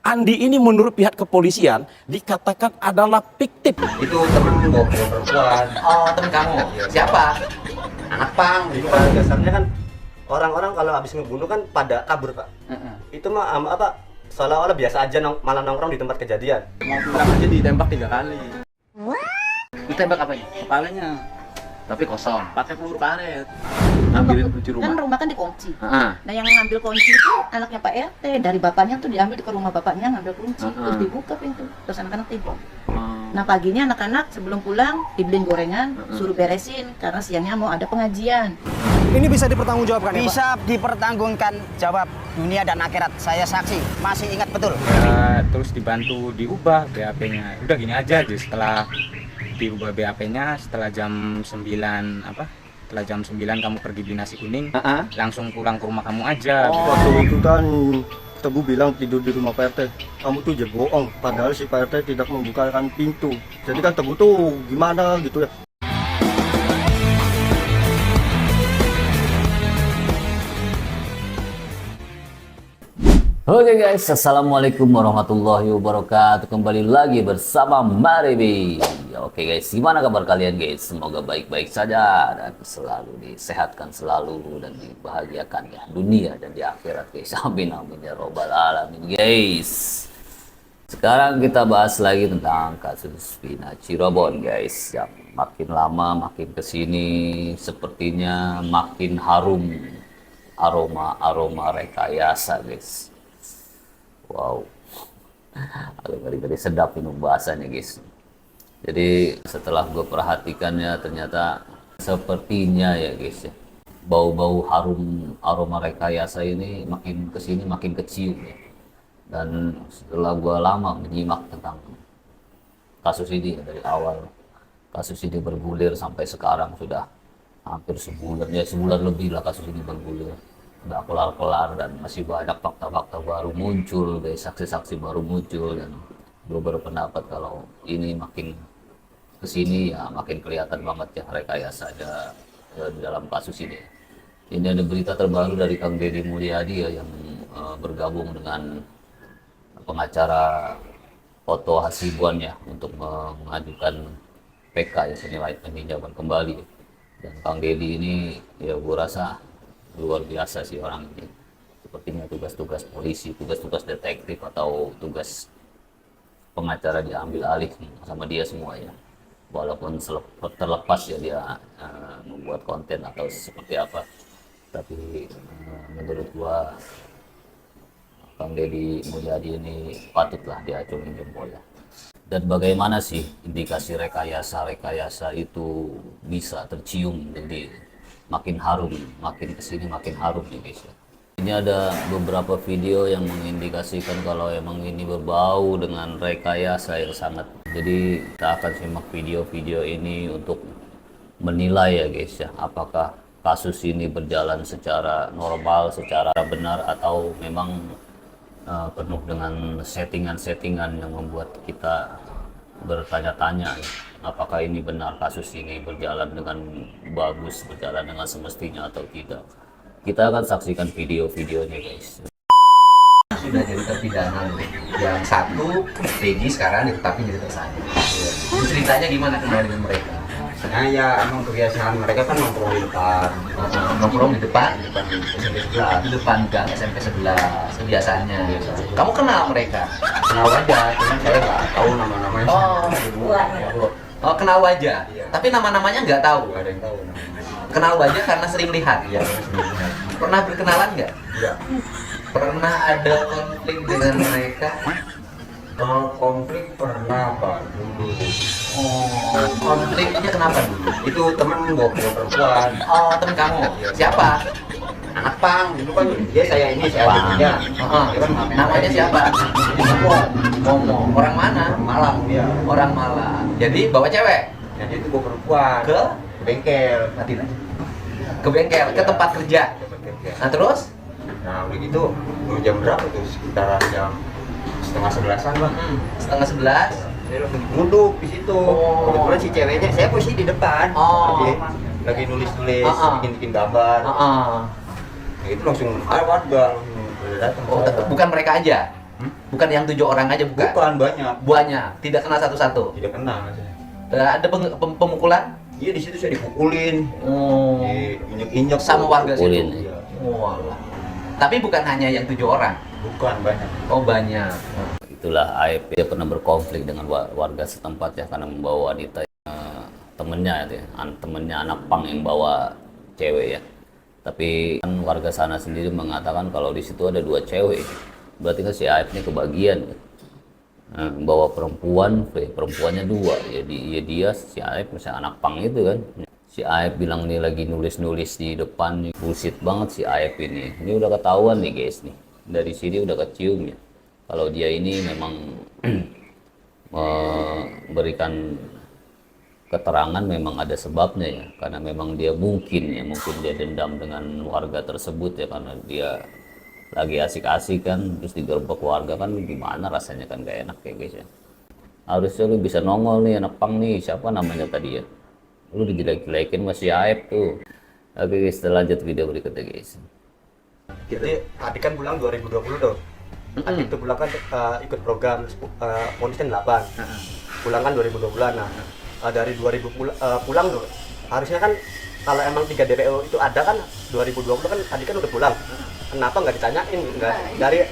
Andi ini menurut pihak kepolisian dikatakan adalah fiktif. Itu temen bawa perempuan. Oh, temen kamu. Siapa? Anak pang. Itu kan biasanya kan orang-orang kalau habis ngebunuh kan pada kabur, Pak. Itu mah apa seolah-olah biasa aja malah nongkrong di tempat kejadian. Mau pulang aja ditembak 3 kali. Ditembak apanya? Kepalanya. Tapi kosong. Pakai peluru karet. Ngambilin kunci rumah. Kan rumah kan dikunci. Heeh. Nah yang ngambil kunci itu anaknya Pak RT. Dari bapaknya tuh diambil ke rumah bapaknya ngambil kunci. Terus dibuka pintu. Terus anak-anak tidur. Nah paginya anak-anak sebelum pulang dibeliin gorengan, suruh beresin karena siangnya mau ada pengajian. Ini bisa dipertanggungjawabkan ya, Pak? Bisa dipertanggungan jawab dunia dan akhirat. Saya saksi, masih ingat betul. Ya, terus dibantu diubah BAP-nya. Udah gini aja setelah diubah BAP-nya setelah jam 9 setelah jam 9 kamu pergi di nasi kuning, langsung pulang ke rumah kamu aja. Waktu itu kan Teguh bilang tidur di rumah Pak RT. Kamu tuh jadi bohong, padahal si Pak RT tidak membukakan pintu. Jadi kan Teguh tuh gimana gitu ya. Oke guys, assalamualaikum warahmatullahi wabarakatuh. Kembali lagi bersama Maribi. Oke guys, gimana kabar kalian guys? Semoga baik-baik saja dan selalu disehatkan selalu dan dibahagiakan ya dunia dan di akhirat guys. Amin amin ya robbal alamin guys. Sekarang kita bahas lagi tentang kasus Vina Cirebon guys. Yang makin lama makin kesini sepertinya makin harum aroma rekayasa guys. Wow, agak ngeri-ngeri sedap ini bahasannya guys. Jadi setelah gue perhatikannya ternyata sepertinya ya guys ya, bau-bau harum aroma rekayasa ini makin kesini makin kecium ya. Dan setelah gue lama menyimak tentang kasus ini ya, dari awal kasus ini bergulir sampai sekarang sudah hampir sebulan ya, sebulan lebih lah kasus ini bergulir. Nggak kelar-kelar dan masih banyak fakta-fakta baru muncul, guys, saksi-saksi baru muncul, dan gue berpendapat kalau ini makin kesini ya makin kelihatan banget ya rekayasa ada di dalam kasus ini. Ini ada berita terbaru dari Kang Deddy Mulyadi ya, yang bergabung dengan pengacara Otto Hasibuan ya untuk mengajukan PK ya, senilai peninjauan kembali. Dan Kang Deddy ini ya gue rasa luar biasa sih orang ini. Sepertinya tugas-tugas polisi, tugas-tugas detektif atau tugas pengacara diambil alih sama dia semuanya. Walaupun terlepas ya dia membuat konten atau seperti apa, tapi menurut gua Kang Deddy Mulyadi ini patutlah diacungin jempol ya. Dan bagaimana sih indikasi rekayasa itu bisa tercium jadi makin harum, makin kesini makin harum nih guys ya. Ini ada beberapa video yang mengindikasikan kalau emang ini berbau dengan rekayasa yang sangat. Jadi kita akan simak video-video ini untuk menilai ya guys ya, apakah kasus ini berjalan secara normal, secara benar, atau memang penuh dengan settingan-settingan yang membuat kita bertanya-tanya ya, apakah ini benar kasus ini berjalan dengan bagus, berjalan dengan semestinya atau tidak. Kita akan saksikan video-videonya guys. Sudah jadi terpidana yang satu, Peggy sekarang ditetapkan jadi tersangka. Ceritanya gimana kenal dengan mereka? Nah ya emang kebiasaan mereka kan nongkrong di depan. Nongkrong di depan SMP 11. di depan gang SMP 11 kebiasaannya. Kamu kenal mereka? Kenal aja, cuman saya nggak tahu nama-namanya. Oh, kenal wajah. Tapi nama-namanya nggak tahu. Nggak ada yang tahu namanya. Kenal wajah karena sering lihat. Iya, sebenarnya. Pernah berkenalan nggak? Iya. Pernah ada konflik dengan mereka? Kalau konflik pernah Pak dulu. Oh, konfliknya kenapa dulu? Itu temen bawa perempuan. Oh, temen kamu. Siapa? Anak pang, dulu kan dia saya ini saya Pang. dia. Heeh. Dia kan Namanya siapa? Momo. Orang mana? Malang dia. Orang Malang. Jadi bawa cewek Jadi itu bawa perempuan ke bengkel. Matiin aja. Ke bengkel, ke tempat kerja. Tempat kerja. Nah, terus? Nah udah gitu jam berapa tuh, sekitaran jam 10:30-an Bang. 10:30. Saya langsung duduk di situ. Kebetulan si ceweknya, saya posisi di depan. Oh. Lagi nulis-nulis, Ah. bikin gambar. Heeh. Nah, itu langsung warga udah datang. Oh, bukan mereka aja. Bukan yang 7 orang aja, bukan? Bukan, banyak. Banyak, tidak kena satu-satu. Tidak kenal saya. Ada pemukulan? Iya, di situ saya dipukulin, Oh. diinjek-injek Sama warga Pukulin, situ. Iya. Walah. Tapi bukan hanya yang 7 orang. Bukan, banyak. Oh, banyak. Itulah AEP, dia pernah berkonflik dengan warga setempat ya karena membawa wanita temennya ya, temennya anak pang yang bawa cewek ya. Tapi kan warga sana sendiri mengatakan kalau di situ ada 2 cewek, berarti kan si AEP ini kebagian ya. Nah, bawa perempuannya 2 ya, dia si AEP misalnya anak pang itu kan. Si AEP bilang nih lagi nulis di depan, bullshit banget si AEP ini. Ini udah ketahuan nih guys nih, dari sini udah kecium ya. Kalau dia ini memang memberikan keterangan memang ada sebabnya ya, karena memang dia mungkin dia dendam dengan warga tersebut ya, karena dia lagi asik-asik kan, terus digerebek warga kan, gimana rasanya kan, gak enak ya guys ya. Harusnya lu bisa nongol nih anak pang nih, siapa namanya tadi ya, lu dijelek-jelekin masih AEP tuh. Oke guys, kita lanjut video berikutnya guys. Jadi adik kan pulang 2020 tuh. Adik itu pulang kan ikut program ponis kan 8. Pulang kan 2020. Nah, dari 2000 pulang tuh. Harusnya kan kalau emang 3 DPO itu ada kan 2020 kan adik kan udah pulang. Kenapa nggak ditanyain? Nggak,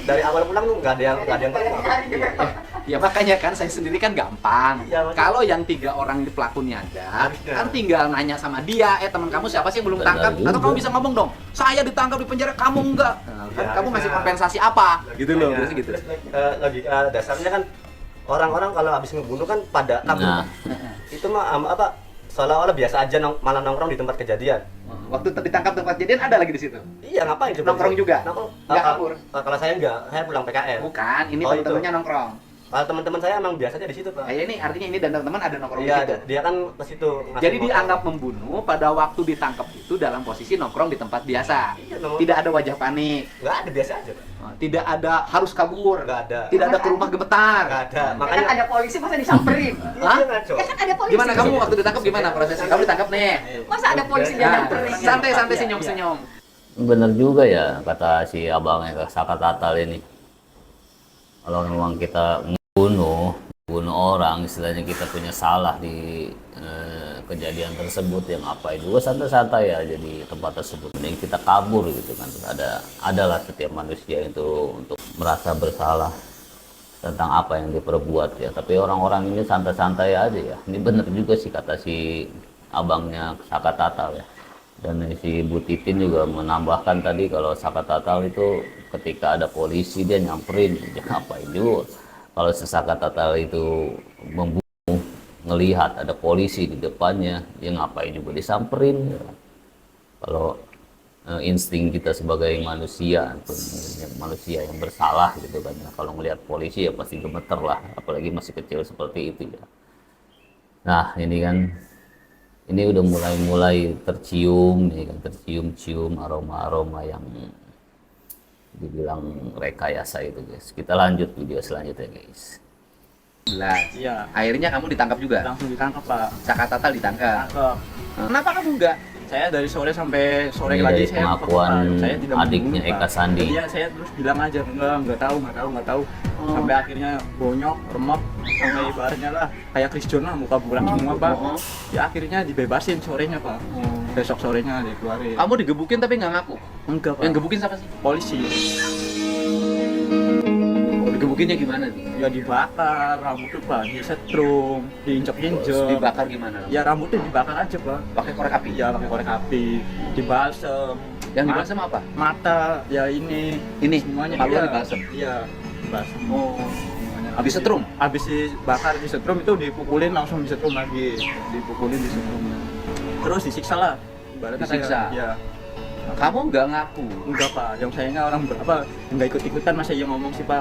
dari awal pulang tuh nggak ada yang tahu. Ya makanya kan saya sendiri kan gampang. Ya, kalau yang 3 orang di pelakunya ada, Harusnya. kan tinggal nanya sama dia, teman kamu siapa sih yang belum Benar tangkap? juga. Atau kamu bisa ngomong dong, saya ditangkap di penjara, kamu enggak. Nah, kan Ya, kamu ngasih harusnya. kompensasi apa? Gitu loh, Nah, terus gitu. terus, logika dasarnya kan orang-orang kalau habis ngebunuh kan pada kabur. Nah, Itu mah apa? Seolah-olah biasa aja malah nongkrong di tempat kejadian. Waktu ditangkap tempat kejadian ada lagi di situ. Iya, ngapain coba? Nongkrong juga? Nongkrong. Nggak kabur? Kalau saya enggak, saya pulang PKL. Bukan, ini Oh, itu. teman-temannya nongkrong. Kalau teman-teman saya emang biasanya di situ, Pak. Ini artinya ini dan teman-teman ada nongkrong Iya, di situ. dia kan ke situ. ngasih Jadi motor. dianggap membunuh pada waktu ditangkap itu dalam posisi nongkrong di tempat biasa. Iya, nomor- Tidak ada wajah panik. Nggak ada, biasa aja, Pak. Tidak ada harus kabur. Nggak ada. Tidak ada ke rumah gemetar. Nggak ada. Kan Makanya ada polisi masa disamperin. Hah? Iya, ngaco. Ya kan ada polisi. Gimana kamu waktu ditangkap gimana prosesnya? Kamu ditangkap nih. Masa ada polisi Nah, yang nyamperin? santai-santai senyum-senyum. bener juga ya kata si abangnya Saka Tatal ini. Kalau memang kita bunuh orang, istilahnya kita punya salah di kejadian tersebut, yang ngapain juga santai-santai ya jadi tempat tersebut, mending kita kabur gitu kan. Adalah setiap manusia itu untuk merasa bersalah tentang apa yang diperbuat ya, tapi orang-orang ini santai-santai aja ya. Ini bener juga sih kata si abangnya Saka Tatal ya. Dan si Bu Titin juga menambahkan tadi kalau Saka Tatal itu ketika ada polisi dia nyamperin, dia ngapain juga. Kalau Saka Tatal itu membunuh, ngelihat ada polisi di depannya, dia ngapain juga disamperin. Kalau insting kita sebagai manusia, manusia yang bersalah gitu kan, kalau ngelihat polisi ya pasti gemeter lah, apalagi masih kecil seperti itu ya. Nah ini kan, ini udah mulai tercium, nih kan, tercium aroma-aroma yang dibilang rekayasa itu guys. Kita lanjut video selanjutnya guys. Iya. Akhirnya kamu ditangkap juga? Langsung ditangkap, Pak. Saka Tatal ditangkap. Tangkap. Kenapa kamu enggak? Saya dari sore sampai sore Ini lagi dari saya pengakuan saya tidak adiknya membunuh, Eka Pak. Sandi. Iya, saya terus bilang aja enggak tahu. Sampai akhirnya bonyok, remap, sampai ibaratnya lah kayak Chris John lah, muka buram semua, Pak. Ya akhirnya dibebasin sorenya, Pak. Besok sorenya dikeluarin. Kamu digebukin tapi nggak ngaku? Enggak, Pak. Yang gebukin siapa sih? Polisi. Digebukinnya gimana nih? Ya dibakar, rambutnya, Pak, disetrum, diinjek-injek. Dibakar gimana? Ya rambutnya dibakar aja, Pak. Pakai korek api? Iya, pakai korek api, dibalsem. Yang dibalsem apa? Mata, ya ini semuanya paluan iya. dibalsem? Iya, dibalsem. Oh. Semuanya. Habis setrum? Habis dibakar, disetrum itu dipukulin, langsung disetrum lagi. Dipukulin, disetrum. Terus disiksa lah. Ibaratnya Disiksa? Iya. Kamu nggak ngaku? Enggak, Pak. Yang sayangnya orang berapa enggak ikut-ikutan, masa yang ngomong sih, Pak.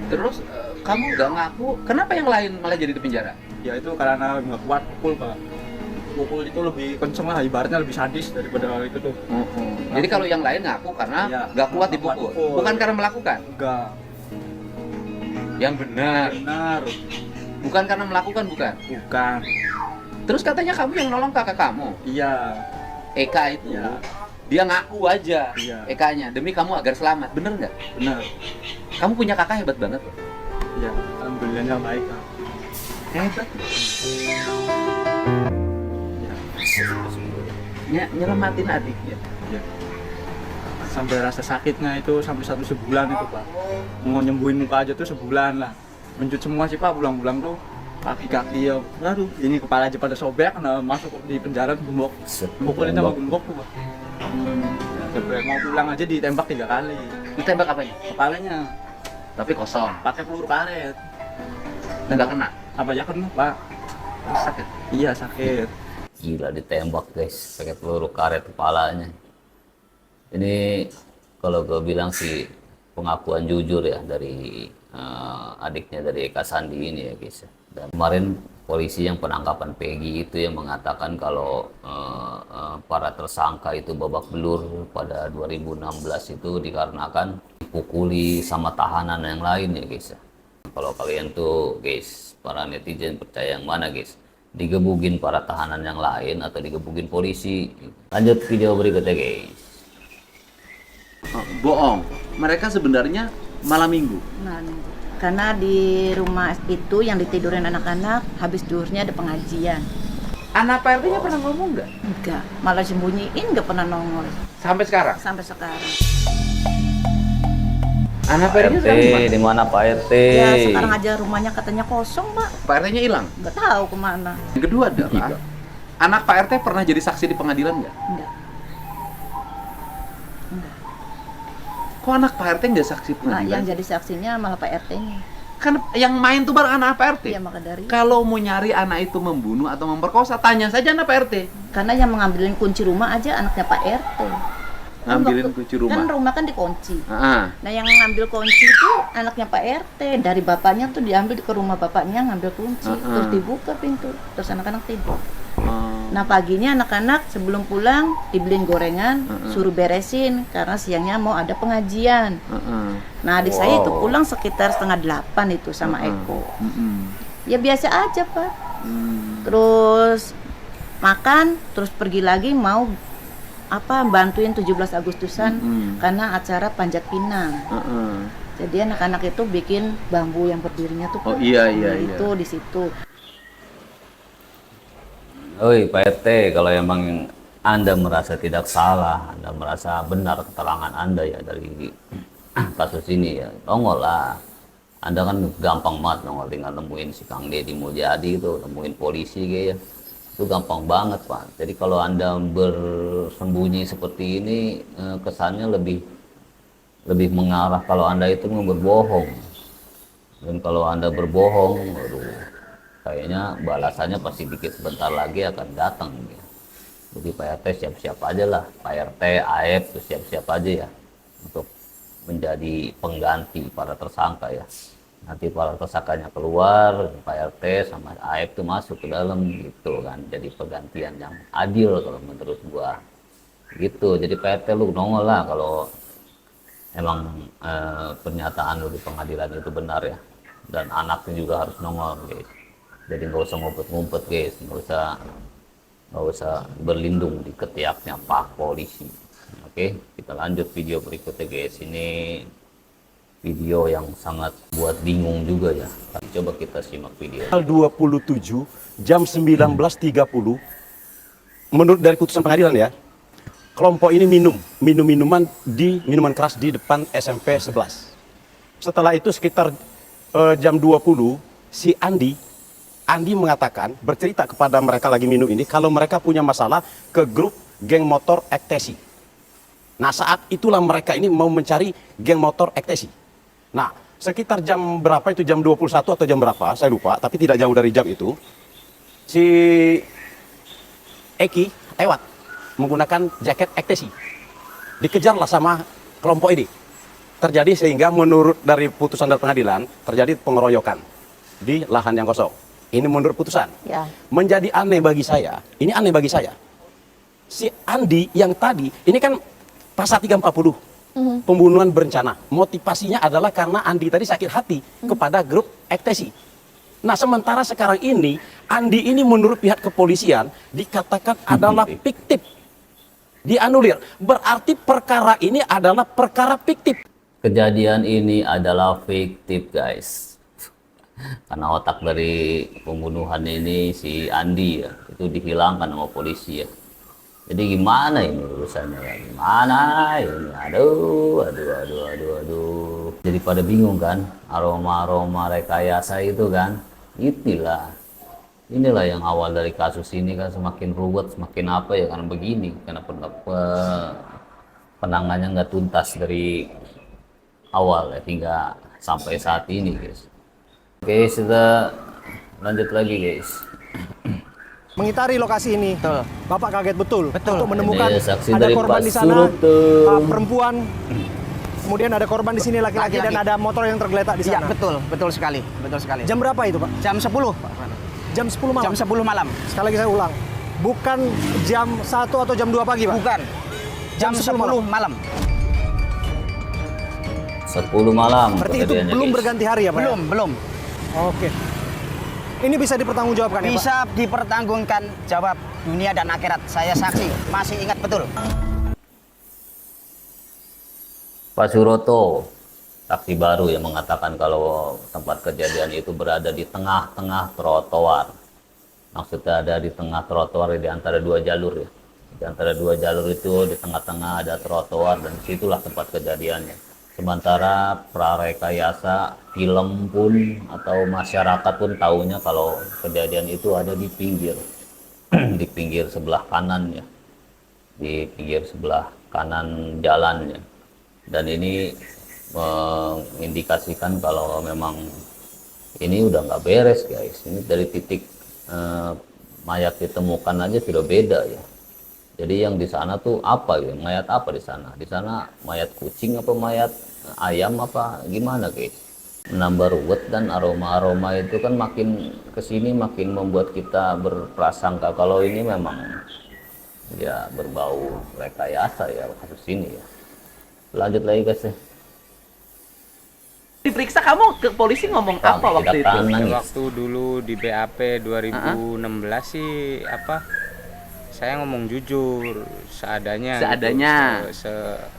Terus kamu nggak ngaku? Kenapa yang lain malah jadi di penjara? Ya itu karena nggak kuat pukul, Pak. Pukul itu lebih kenceng lah, ibaratnya lebih sadis daripada hal itu tuh. Jadi kalau yang lain ngaku karena Iya, nggak kuat nggak kuat dipukul, pukul. bukan karena melakukan. Enggak. Yang benar, Benar. bukan karena melakukan, bukan. Bukan. Terus katanya kamu yang nolong kakak kamu, Iya. Eka itu, Iya. dia ngaku aja, Iya. Ekanya demi kamu agar selamat, bener nggak? Benar. Kamu punya kakak hebat banget loh. Ya, alhamdulillahnya baik. Hebat. Nyelamatin adiknya. Ya. Sampai rasa sakitnya itu sampai 1 sebulan itu Pak. Mau nyembuhin muka aja tuh sebulan lah. Mencut semua sih Pak, pulang-pulang tuh kaki-kaki ya. Aduh, ini kepala aja pada sobek, nah masuk di penjara gembok. Pukulin sama gembok tuh Pak. Sampai mau pulang aja ditembak 3 kali. Ditembak apanya? Kepalanya Tapi kosong. pakai peluru karet. Dan nggak kena. Apa ya kena Pak? Sakit. Iya sakit. Gila ditembak guys, pakai peluru karet kepalanya. Ini kalau gue bilang sih pengakuan jujur ya dari adiknya dari Eka Sandi ini ya guys. Dan kemarin polisi yang penangkapan Peggy itu yang mengatakan kalau para tersangka itu babak belur pada 2016 itu dikarenakan dipukuli sama tahanan yang lain ya guys. Kalau kalian tuh guys, para netizen percaya yang mana guys? Digebugin para tahanan yang lain atau digebugin polisi? Lanjut video berikutnya guys. Oh, bohong. Mereka sebenarnya malam minggu. Nah, karena di rumah itu yang ditidurin anak-anak, habis duhurnya ada pengajian. Anak Pak RT-nya pernah ngomong nggak? Enggak, malah sembunyiin, nggak pernah nongol Sampai sekarang? sampai sekarang. Anak Pak RT-nya RT, sekarang di mana? di mana Pak RT? Ya sekarang aja rumahnya katanya kosong, Pak. Pak RT-nya hilang. Nggak tahu kemana. Yang kedua adalah, anak Pak RT pernah jadi saksi di pengadilan nggak? Enggak. Enggak. Kok anak Pak RT nggak saksi Nah, pengadilan? yang jadi saksinya malah Pak RT-nya. Kan yang main tuh bareng anak Pak RT. Iya, maka dari Kalau mau nyari anak itu membunuh atau memperkosa, tanya saja anak Pak RT. karena yang mengambilin kunci rumah aja anaknya Pak RT. Ngambilin kunci rumah. Kan rumah kan dikunci. Ah, Nah, yang ngambil kunci itu anaknya Pak RT. Dari bapaknya tuh diambil ke rumah bapaknya ngambil kunci. Terus dibuka pintu. Terus anak-anak tidur. Nah, paginya anak-anak sebelum pulang dibeliin gorengan, suruh beresin karena siangnya mau ada pengajian. Nah, adik saya itu pulang sekitar 7:30 itu sama Eko. Ya biasa aja, Pak. Terus makan, terus pergi lagi mau bantuin 17 Agustusan karena acara panjat pinang. Jadi anak-anak itu bikin bambu yang berdirinya tuh. Oh, iya, iya, itu di situ. Oi Pak RT, kalau emang Anda merasa tidak salah, Anda merasa benar keterangan Anda ya dari kasus ini ya, nongol lah. Anda kan gampang banget nongol, tinggal nemuin si Kang Deddy Mulyadi itu, nemuin polisi kayak ya. Itu gampang banget Pak. Jadi kalau Anda bersembunyi seperti ini, kesannya lebih mengarah kalau Anda itu berbohong. Dan kalau Anda berbohong, aduh, kayaknya balasannya pasti dikit sebentar lagi akan datang ya. Jadi Pak RT siap-siap aja lah, Pak RT, AEP tuh siap-siap aja ya untuk menjadi pengganti para tersangka ya. Nanti para tersangkanya keluar, Pak RT sama AEP tuh masuk ke dalam gitu kan. Jadi pergantian yang adil kalau menurut gua. Gitu. Jadi Pak RT lu nongol lah kalau emang pernyataan lu di pengadilan itu benar ya. Dan anaknya juga harus nongol guys. Jadi nggak usah ngumpet-ngumpet guys, nggak usah berlindung di ketiaknya Pak Polisi. Oke, kita lanjut video berikutnya guys. Ini video yang sangat buat bingung juga ya. Coba kita simak video. Tanggal 27 jam 19.30 menurut dari putusan pengadilan ya, kelompok ini minuman keras di depan SMP 11. Setelah itu sekitar jam 20 si Andi mengatakan, bercerita kepada mereka lagi minum ini, kalau mereka punya masalah ke grup geng motor Ektesi. Nah, saat itulah mereka ini mau mencari geng motor Ektesi. Nah, sekitar jam berapa itu, jam 21 atau jam berapa, saya lupa, tapi tidak jauh dari jam itu, si Eki lewat menggunakan jaket Ektesi. Dikejarlah sama kelompok ini. Terjadi sehingga menurut dari putusan dari pengadilan, terjadi pengeroyokan di lahan yang kosong. Ini menurut putusan. Ya. Menjadi aneh bagi saya, ini aneh bagi saya. Si Andi yang tadi, ini kan pasal 340, pembunuhan berencana. Motivasinya adalah karena Andi tadi sakit hati kepada grup Ektesi. Nah, sementara sekarang ini, Andi ini menurut pihak kepolisian dikatakan adalah fiktif. Dianulir. Berarti perkara ini adalah perkara fiktif. Kejadian ini adalah fiktif guys, karena otak dari pembunuhan ini si Andi ya, itu dihilangkan sama polisi ya. Jadi gimana ini urusannya ya? Gimana ini? Aduh. Jadi pada bingung kan, aroma-aroma rekayasa itu kan. Inilah yang awal dari kasus ini kan, semakin ruwet, semakin apa ya, karena begini, karena penanganannya nggak tuntas dari awal ya, hingga sampai saat ini guys. Oke, kita lanjut lagi guys. Mengitari lokasi ini, Bapak kaget betul untuk menemukan Ini saksi ada dari korban Pak di sana, Surutu. perempuan, kemudian ada korban di sini laki-laki dan ada motor yang tergeletak di Iya, sana. betul sekali. Jam berapa itu, Pak? Jam 10, Pak. Jam 10 malam. Jam 10 malam. Sekali lagi saya ulang. Bukan jam 1 atau jam 2 pagi, Pak? Bukan. Jam 10 malam. 10 malam. Berarti itu kejadiannya, belum guys. berganti hari ya, Pak? Belum. Oke. Ini bisa dipertanggungjawabkan ya, Pak? Bisa dipertanggungan jawab dunia dan akhirat. Saya saksi, masih ingat betul. Pak Suroto, saksi baru yang mengatakan kalau tempat kejadian itu berada di tengah-tengah trotoar. Maksudnya ada di tengah trotoar, di antara dua jalur ya. Di antara dua jalur itu di tengah-tengah ada trotoar dan disitulah tempat kejadiannya. Sementara prarekayasa film pun atau masyarakat pun tahunya kalau kejadian itu ada di pinggir, di pinggir sebelah kanan ya, di pinggir sebelah kanan jalannya. Dan ini mengindikasikan kalau memang ini udah nggak beres guys. Ini dari titik mayat ditemukan aja sudah beda ya. Jadi yang di sana tuh apa ya? Mayat apa di sana? Di sana mayat kucing apa mayat ayam apa gimana guys? Menambah ruwet dan aroma-aroma itu kan makin kesini makin membuat kita berprasangka kalau ini memang ya berbau rekayasa ya kasus ini ya. Lanjut lagi guys ya. Diperiksa kamu ke polisi ngomong apa waktu itu? Waktu dulu di BAP 2016 sih saya ngomong jujur seadanya.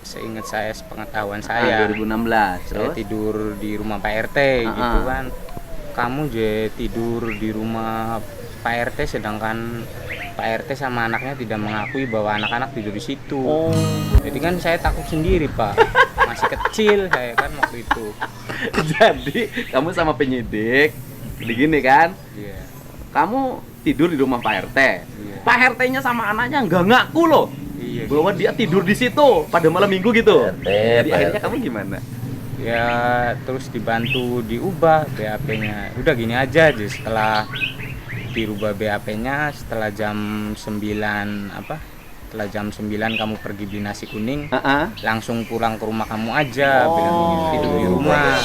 Seingat saya, sepengetahuan saya. 2016. Saya tidur di rumah Pak RT gitu kan. Kamu je tidur di rumah Pak RT sedangkan Pak RT sama anaknya tidak mengakui bahwa anak-anak tidur di situ. Jadi kan saya takut sendiri, Pak. Masih kecil saya kan waktu itu. Jadi kamu sama penyidik begini kan? Iya. Kamu tidur di rumah Pak RT. Iya. Pak RT-nya sama anaknya nggak ngaku loh. Iya. Bahwa dia tidur di situ pada malam minggu gitu. Jadi akhirnya RT. kamu gimana? Ya terus dibantu diubah BAP-nya. Udah gini aja setelah dirubah BAP-nya setelah jam 9 setelah jam 9 kamu pergi beli nasi kuning, langsung pulang ke rumah kamu aja, bilang tidur di rumah.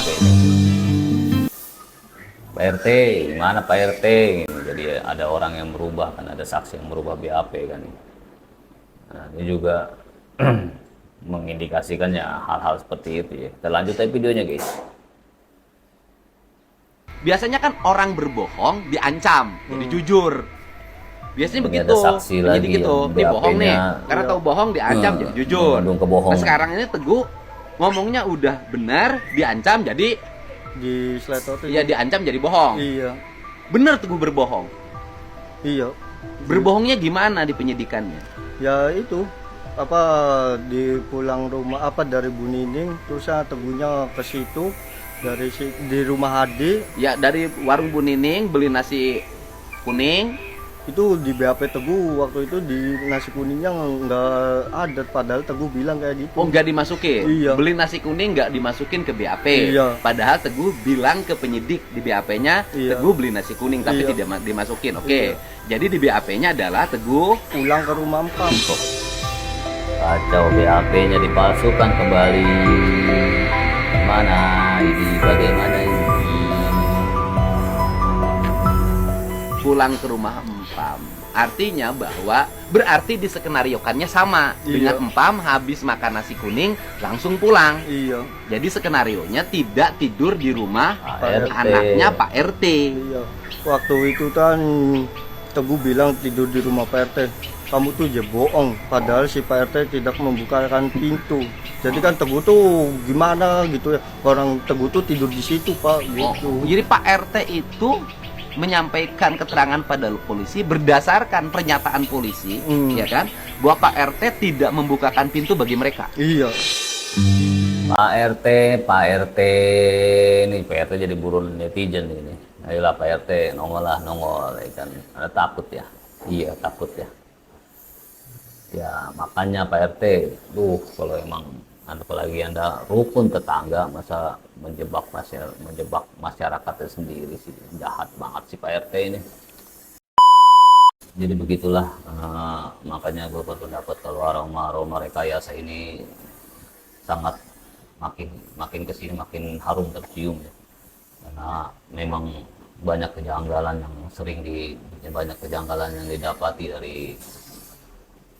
Pak RT, gimana Pak RT? Jadi ada orang yang merubah kan, ada saksi yang merubah BAP kan. Nah, ini juga mengindikasikan ya hal-hal seperti itu ya. Kita lanjut aja videonya guys. Biasanya kan orang berbohong diancam, jadi jujur. Biasanya Ini begitu. ada saksi lagi Gitu. yang Dia bohong nih, BAP-nya karena tahu bohong diancam jadi jujur. mengandung kebohongan. Nah, sekarang ini Teguh ngomongnya udah benar, diancam jadi Di Sletotin. ya diancam jadi bohong. Iya. Bener Teguh berbohong. Iya. Berbohongnya gimana di penyidikannya? Ya itu di pulang rumah dari Bu Nining terus saya Teguhnya ke situ di rumah Hadi Ya dari warung Bu Nining beli nasi kuning. itu di BAP Teguh waktu itu di nasi kuningnya nggak ada padahal Teguh bilang kayak gitu. Oh, nggak dimasukin? Iya. Beli nasi kuning nggak dimasukin ke BAP? Iya. Padahal Teguh bilang ke penyidik di BAP-nya, Iya. Teguh beli nasi kuning tapi Iya. tidak dimasukin. Oke. Iya. Jadi di BAP-nya adalah Teguh pulang ke rumah Empam. Kacau, BAP-nya dipalsukan kembali. Mana ini? Bagaimana ini? pulang ke rumah Empam. Artinya bahwa berarti diskenariokannya sama dengan Empam habis makan nasi kuning langsung pulang. Iya. Jadi skenarionya tidak tidur di rumah RT. anaknya Pak RT. Iya. Waktu itu kan Teguh bilang tidur di rumah Pak RT. Kamu tuh ya bohong, padahal si Pak RT tidak membukakan pintu. Jadi kan Teguh tuh gimana gitu ya, orang Teguh tuh tidur di situ Pak gitu. Jadi Pak RT itu menyampaikan keterangan pada polisi berdasarkan pernyataan polisi, ya kan, bahwa Pak RT tidak membukakan pintu bagi mereka. Iya. Pak RT, ini Pak RT jadi buruan netizen ini. Ayolah Pak RT, nongol lah, nongol, ya kan. Ada takut ya? Iya takut ya. Ya makanya Pak RT, kalau emang apalagi Anda rukun tetangga, masa menjebak masyarakatnya sendiri sih, jahat banget sih Pak RT ini. Jadi begitulah, makanya gue berpendapat kalau aroma rekayasa ini sangat makin kesini makin harum tercium ya. Karena memang banyak kejanggalan yang didapati dari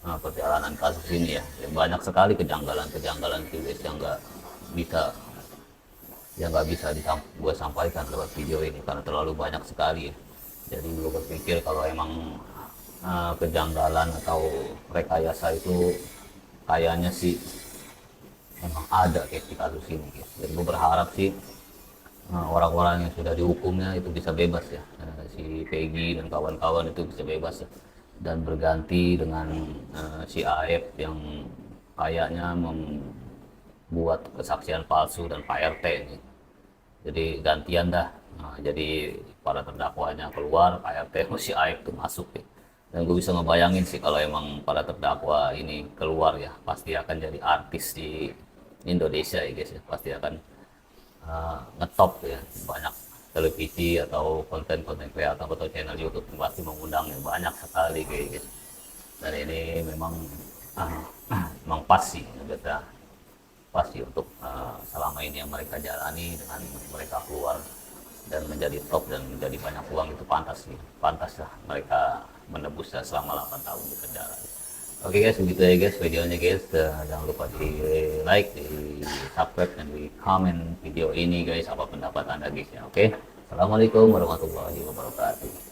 perjalanan kasus ini ya. Banyak sekali kejanggalan yang nggak bisa gue sampaikan lewat video ini karena terlalu banyak sekali ya. Jadi gue berpikir kalau emang kejanggalan atau rekayasa itu kayaknya sih emang ada kayak di kasus ini guys. Dan gue berharap sih orang-orang yang sudah dihukumnya itu bisa bebas ya, si Peggy dan kawan-kawan itu bisa bebas ya, dan berganti dengan si AF yang kayaknya membuat kesaksian palsu dan Pak RT ini. Jadi gantian dah, jadi para terdakwanya keluar, Pak RT si AF itu masuk ya. Dan gue bisa ngebayangin sih kalau emang para terdakwa ini keluar ya, pasti akan jadi artis di Indonesia ya guys ya, pasti akan ngetop ya, banyak televisi atau konten-konten kreator atau channel YouTube pasti mengundangnya banyak sekali kayak gitu. Dan ini memang pas sih, pas sih untuk selama ini yang mereka jalani dengan mereka keluar dan menjadi top dan menjadi banyak uang, itu pantas lah mereka menebusnya selama 8 tahun di penjara. Oke guys, begitu ya guys videonya guys. Jangan lupa di like, di subscribe, dan di komen video ini guys, apa pendapat anda guys ya. Oke, assalamualaikum warahmatullahi wabarakatuh.